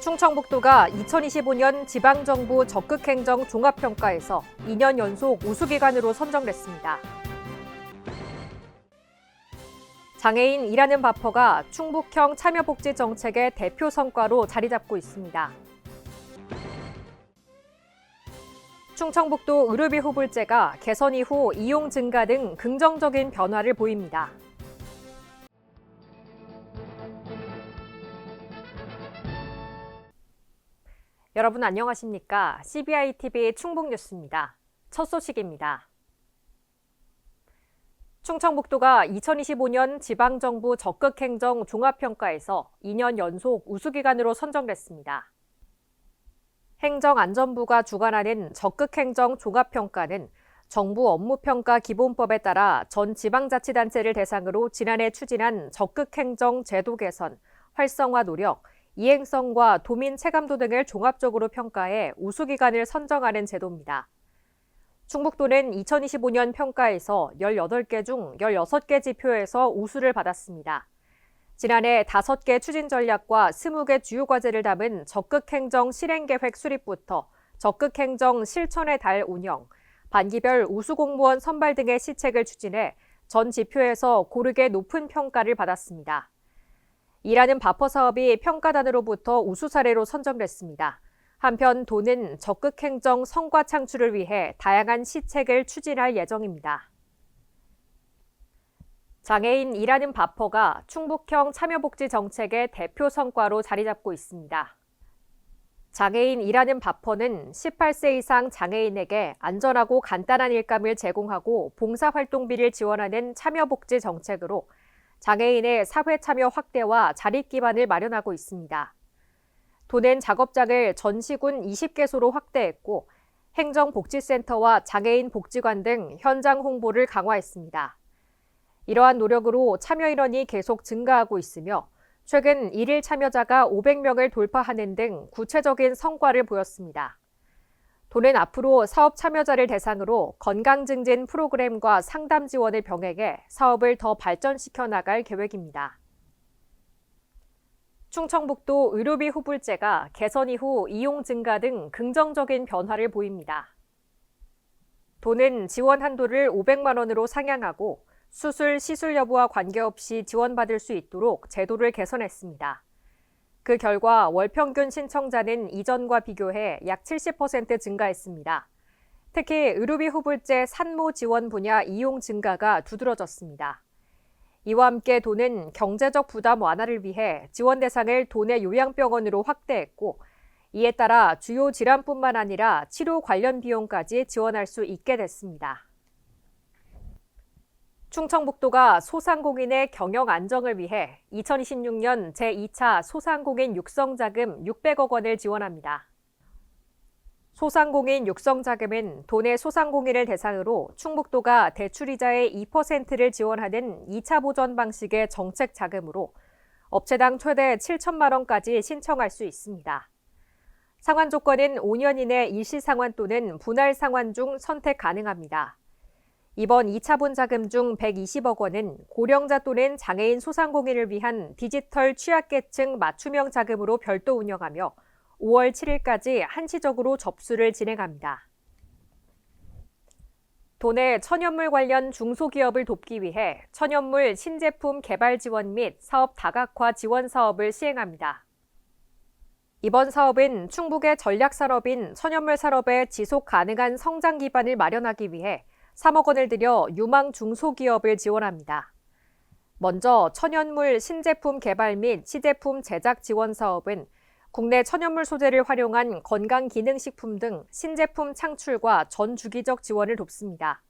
충청북도가 2025년 지방정부 적극행정 종합평가에서 2년 연속 우수기관으로 선정됐습니다. 장애인 일하는 바퍼가 충북형 참여복지 정책의 대표 성과로 자리 잡고 있습니다. 충청북도 의료비 후불제가 개선 이후 이용 증가 등 긍정적인 변화를 보입니다. 여러분 안녕하십니까? CBI-TV 충북뉴스입니다. 첫 소식입니다. 충청북도가 2025년 지방정부 적극행정 종합평가에서 2년 연속 우수기관으로 선정됐습니다. 행정안전부가 주관하는 적극행정 종합평가는 정부 업무평가 기본법에 따라 전 지방자치단체를 대상으로 지난해 추진한 적극행정 제도 개선, 활성화 노력, 이행성과 도민 체감도 등을 종합적으로 평가해 우수기관을 선정하는 제도입니다. 충북도는 2025년 평가에서 18개 중 16개 지표에서 우수를 받았습니다. 지난해 5개 추진 전략과 20개 주요 과제를 담은 적극행정 실행계획 수립부터 적극행정 실천의 달 운영, 반기별 우수공무원 선발 등의 시책을 추진해 전 지표에서 고르게 높은 평가를 받았습니다. 일하는 바퍼 사업이 평가단으로부터 우수 사례로 선정됐습니다. 한편 도는 적극행정 성과 창출을 위해 다양한 시책을 추진할 예정입니다. 장애인 일하는 바퍼가 충북형 참여복지 정책의 대표 성과로 자리 잡고 있습니다. 장애인 일하는 바퍼는 18세 이상 장애인에게 안전하고 간단한 일감을 제공하고 봉사활동비를 지원하는 참여복지 정책으로 장애인의 사회 참여 확대와 자립 기반을 마련하고 있습니다. 도는 작업장을 전 시군 20개소로 확대했고 행정복지센터와 장애인 복지관 등 현장 홍보를 강화했습니다. 이러한 노력으로 참여 인원이 계속 증가하고 있으며 최근 일일 참여자가 500명을 돌파하는 등 구체적인 성과를 보였습니다. 도는 앞으로 사업 참여자를 대상으로 건강 증진 프로그램과 상담 지원을 병행해 사업을 더 발전시켜 나갈 계획입니다. 충청북도 의료비 후불제가 개선 이후 이용 증가 등 긍정적인 변화를 보입니다. 도는 지원 한도를 500만 원으로 상향하고 수술, 시술 여부와 관계없이 지원받을 수 있도록 제도를 개선했습니다. 그 결과 월 평균 신청자는 이전과 비교해 약 70% 증가했습니다. 특히 의료비 후불제 산모 지원 분야 이용 증가가 두드러졌습니다. 이와 함께 도는 경제적 부담 완화를 위해 지원 대상을 도내 요양병원으로 확대했고 이에 따라 주요 질환뿐만 아니라 치료 관련 비용까지 지원할 수 있게 됐습니다. 충청북도가 소상공인의 경영 안정을 위해 2026년 제2차 소상공인 육성자금 600억 원을 지원합니다. 소상공인 육성자금은 도내 소상공인을 대상으로 충북도가 대출이자의 2%를 지원하는 2차 보전 방식의 정책 자금으로 업체당 최대 7천만 원까지 신청할 수 있습니다. 상환 조건은 5년 이내 일시상환 또는 분할 상환 중 선택 가능합니다. 이번 2차분 자금 중 120억 원은 고령자 또는 장애인 소상공인을 위한 디지털 취약계층 맞춤형 자금으로 별도 운영하며 5월 7일까지 한시적으로 접수를 진행합니다. 도내 천연물 관련 중소기업을 돕기 위해 천연물 신제품 개발 지원 및 사업 다각화 지원 사업을 시행합니다. 이번 사업은 충북의 전략산업인 천연물 산업의 지속 가능한 성장 기반을 마련하기 위해 3억 원을 들여 유망 중소기업을 지원합니다. 먼저 천연물 신제품 개발 및 시제품 제작 지원 사업은 국내 천연물 소재를 활용한 건강기능식품 등 신제품 창출과 전주기적 지원을 돕습니다.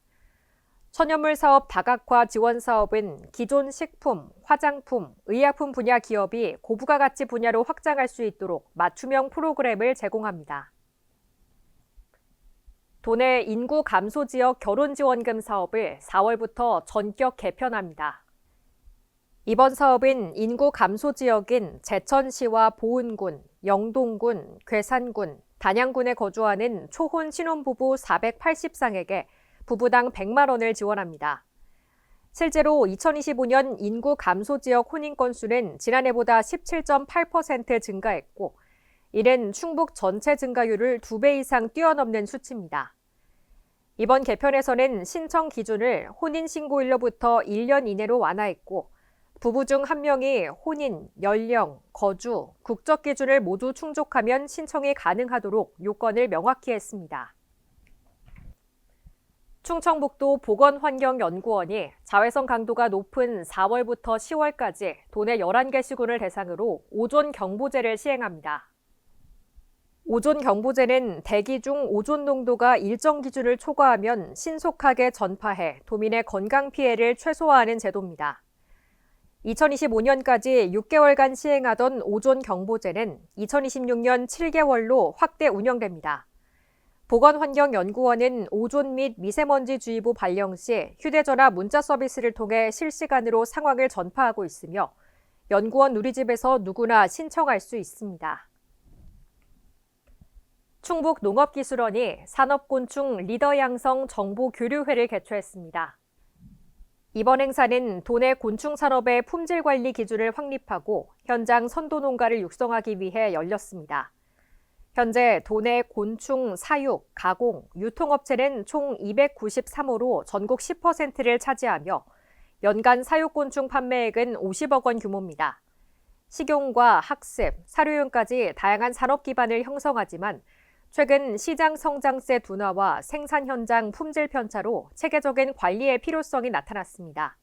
천연물 사업 다각화 지원 사업은 기존 식품, 화장품, 의약품 분야 기업이 고부가 가치 분야로 확장할 수 있도록 맞춤형 프로그램을 제공합니다. 도내 인구 감소 지역 결혼지원금 사업을 4월부터 전격 개편합니다. 이번 사업은 인구 감소 지역인 제천시와 보은군, 영동군, 괴산군, 단양군에 거주하는 초혼 신혼부부 480쌍에게 부부당 100만 원을 지원합니다. 실제로 2025년 인구 감소 지역 혼인 건수는 지난해보다 17.8% 증가했고 이는 충북 전체 증가율을 2배 이상 뛰어넘는 수치입니다. 이번 개편에서는 신청 기준을 혼인신고일로부터 1년 이내로 완화했고 부부 중 한 명이 혼인, 연령, 거주, 국적 기준을 모두 충족하면 신청이 가능하도록 요건을 명확히 했습니다. 충청북도 보건환경연구원이 자외선 강도가 높은 4월부터 10월까지 도내 11개 시군을 대상으로 오존 경보제를 시행합니다. 오존 경보제는 대기 중 오존 농도가 일정 기준을 초과하면 신속하게 전파해 도민의 건강 피해를 최소화하는 제도입니다. 2025년까지 6개월간 시행하던 오존 경보제는 2026년 7개월로 확대 운영됩니다. 보건환경연구원은 오존 및 미세먼지 주의보 발령 시 휴대전화 문자 서비스를 통해 실시간으로 상황을 전파하고 있으며 연구원 누리집에서 누구나 신청할 수 있습니다. 충북농업기술원이 산업곤충 리더 양성 정보교류회를 개최했습니다. 이번 행사는 도내 곤충 산업의 품질 관리 기준을 확립하고 현장 선도 농가를 육성하기 위해 열렸습니다. 현재 도내 곤충 사육, 가공, 유통업체는 총 293호로 전국 10%를 차지하며 연간 사육곤충 판매액은 50억 원 규모입니다. 식용과 학습, 사료용까지 다양한 산업 기반을 형성하지만 최근 시장 성장세 둔화와 생산 현장 품질 편차로 체계적인 관리의 필요성이 나타났습니다.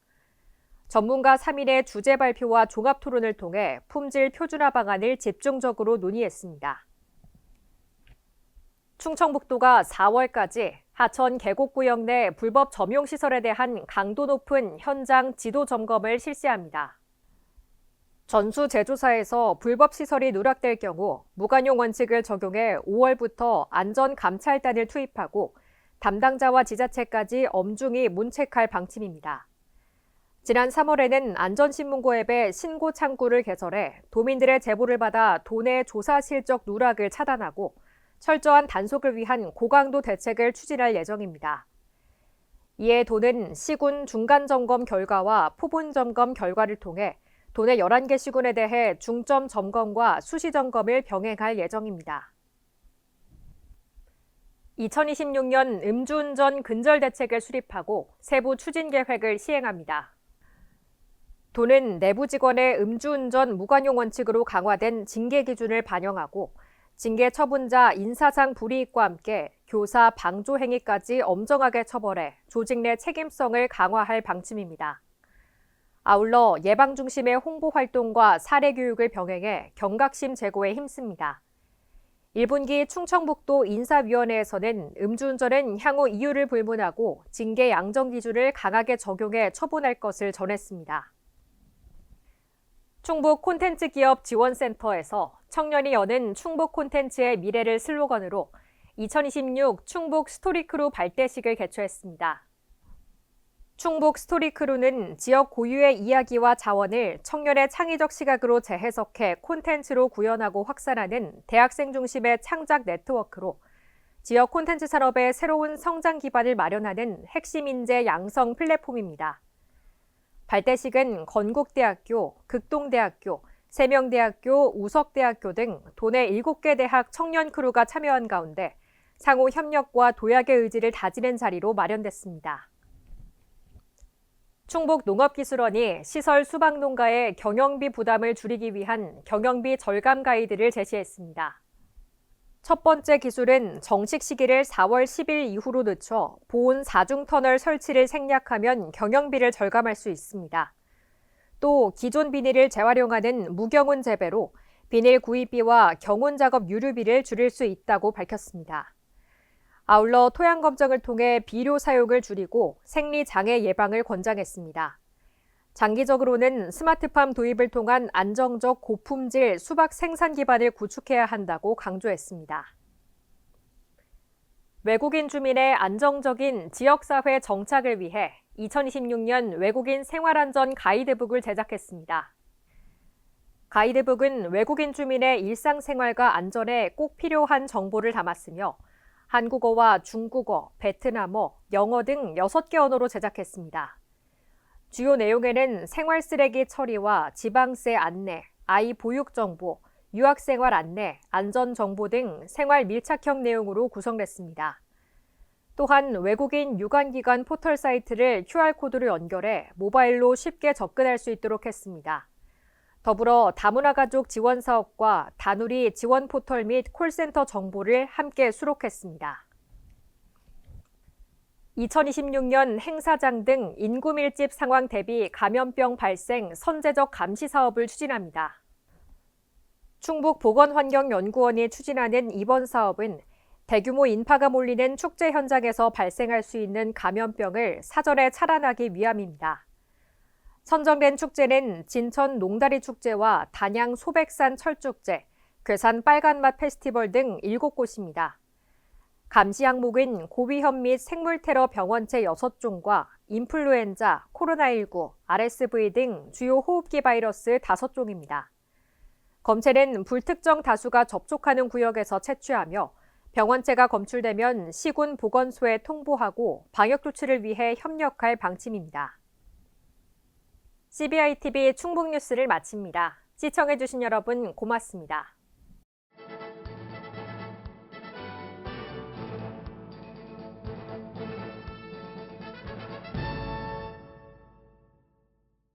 전문가 3인의 주제 발표와 종합 토론을 통해 품질 표준화 방안을 집중적으로 논의했습니다. 충청북도가 4월까지 하천 계곡구역 내 불법 점용시설에 대한 강도 높은 현장 지도 점검을 실시합니다. 전수 제조사에서 불법 시설이 누락될 경우 무관용 원칙을 적용해 5월부터 안전감찰단을 투입하고 담당자와 지자체까지 엄중히 문책할 방침입니다. 지난 3월에는 안전신문고 앱에 신고 창구를 개설해 도민들의 제보를 받아 도내 조사 실적 누락을 차단하고 철저한 단속을 위한 고강도 대책을 추진할 예정입니다. 이에 도는 시군 중간점검 결과와 포본점검 결과를 통해 도내 11개 시군에 대해 중점 점검과 수시 점검을 병행할 예정입니다. 2026년 음주운전 근절 대책을 수립하고 세부 추진 계획을 시행합니다. 도는 내부 직원의 음주운전 무관용 원칙으로 강화된 징계 기준을 반영하고 징계 처분자 인사상 불이익과 함께 교사 방조 행위까지 엄정하게 처벌해 조직 내 책임성을 강화할 방침입니다. 아울러 예방 중심의 홍보 활동과 사례 교육을 병행해 경각심 제고에 힘씁니다. 1분기 충청북도 인사위원회에서는 음주운전은 향후 이유를 불문하고 징계 양정 기준을 강하게 적용해 처분할 것을 전했습니다. 충북 콘텐츠 기업 지원센터에서 청년이 여는 충북 콘텐츠의 미래를 슬로건으로 2026 충북 스토리크루 발대식을 개최했습니다. 충북 스토리크루는 지역 고유의 이야기와 자원을 청년의 창의적 시각으로 재해석해 콘텐츠로 구현하고 확산하는 대학생 중심의 창작 네트워크로 지역 콘텐츠 산업의 새로운 성장 기반을 마련하는 핵심 인재 양성 플랫폼입니다. 발대식은 건국대학교, 극동대학교, 세명대학교, 우석대학교 등 도내 7개 대학 청년 크루가 참여한 가운데 상호 협력과 도약의 의지를 다지는 자리로 마련됐습니다. 충북농업기술원이 시설 수박농가의 경영비 부담을 줄이기 위한 경영비 절감 가이드를 제시했습니다. 첫 번째 기술은 정식 시기를 4월 10일 이후로 늦춰 보온 4중 터널 설치를 생략하면 경영비를 절감할 수 있습니다. 또 기존 비닐을 재활용하는 무경운 재배로 비닐 구입비와 경운 작업 유류비를 줄일 수 있다고 밝혔습니다. 아울러 토양 검정을 통해 비료 사용을 줄이고 생리 장애 예방을 권장했습니다. 장기적으로는 스마트팜 도입을 통한 안정적 고품질 수박 생산 기반을 구축해야 한다고 강조했습니다. 외국인 주민의 안정적인 지역사회 정착을 위해 2026년 외국인 생활안전 가이드북을 제작했습니다. 가이드북은 외국인 주민의 일상생활과 안전에 꼭 필요한 정보를 담았으며 한국어와 중국어, 베트남어, 영어 등 6개 언어로 제작했습니다. 주요 내용에는 생활 쓰레기 처리와 지방세 안내, 아이 보육 정보, 유학생활 안내, 안전정보 등 생활 밀착형 내용으로 구성됐습니다. 또한 외국인 유관기관 포털 사이트를 QR코드로 연결해 모바일로 쉽게 접근할 수 있도록 했습니다. 더불어 다문화가족 지원 사업과 다누리 지원 포털 및 콜센터 정보를 함께 수록했습니다. 2026년 행사장 등 인구 밀집 상황 대비 감염병 발생 선제적 감시 사업을 추진합니다. 충북보건환경연구원이 추진하는 이번 사업은 대규모 인파가 몰리는 축제 현장에서 발생할 수 있는 감염병을 사전에 차단하기 위함입니다. 선정된 축제는 진천 농다리 축제와 단양 소백산 철축제, 괴산 빨간맛 페스티벌 등 7곳입니다. 감시 항목은 고위험 및 생물테러 병원체 6종과 인플루엔자, 코로나19, RSV 등 주요 호흡기 바이러스 5종입니다. 검체는 불특정 다수가 접촉하는 구역에서 채취하며 병원체가 검출되면 시군 보건소에 통보하고 방역 조치를 위해 협력할 방침입니다. CBI TV 충북 뉴스를 마칩니다. 시청해주신 여러분 고맙습니다.